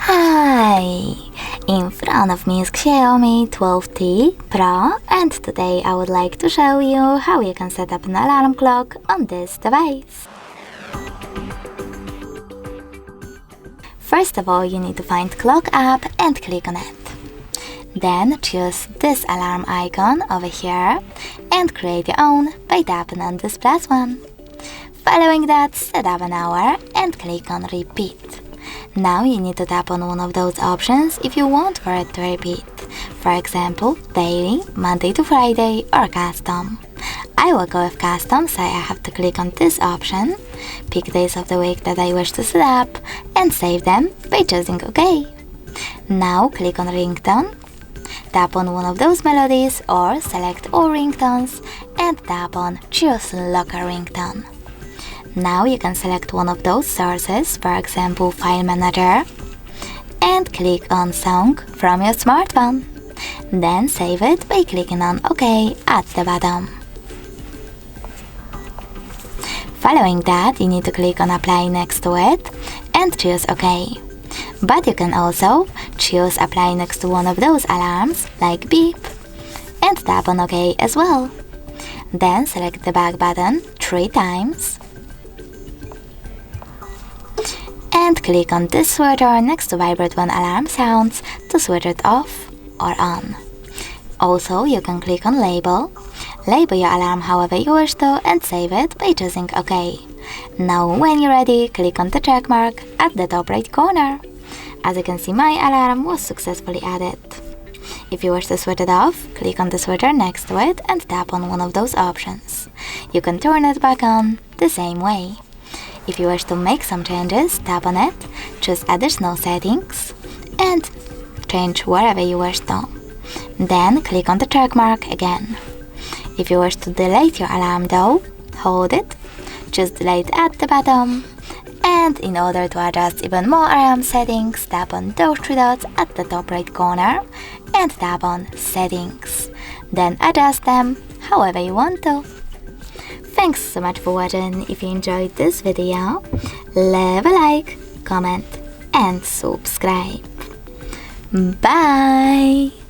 Hi! In front of me is XIAOMI 12T Pro, and today I would like to show you how you can set up an alarm clock on this device. First of all, you need to find Clock app and click on it. Then choose this alarm icon over here and create your own by tapping on this plus one. Following that, set up an hour and click on repeat. Now you need to tap on one of those options if you want for it to repeat. For example, daily, Monday to Friday, or custom. I will go with custom, so I have to click on this option, pick days of the week that I wish to set up, and save them by choosing OK. Now click on ringtone, tap on one of those melodies or select all ringtones and tap on choose locker ringtone. Now you can select one of those sources, for example File Manager, and click on Song from your smartphone. Then save it by clicking on OK at the bottom. Following that, you need to click on Apply next to it and choose OK. But you can also choose Apply next to one of those alarms, like Beep, and tap on OK as well. Then select the back button 3 times and click on this switcher next to vibrate when alarm sounds to switch it off or on. Also, you can click on Label your alarm however you wish to and save it by choosing OK. Now when you're ready, click on the check mark at the top right corner. As you can see, my alarm was successfully added. If you wish to switch it off, click on the switcher next to it and tap on one of those options. You can turn it back on the same way. If you wish to make some changes, tap on it, choose additional settings, and change wherever you wish to. Then click on the check mark again. If you wish to delete your alarm though, hold it, choose delete at the bottom, and in order to adjust even more alarm settings, tap on those 3 dots at the top right corner and tap on settings. Then adjust them however you want to. Thanks so much for watching. If you enjoyed this video, leave a like, comment and subscribe. Bye!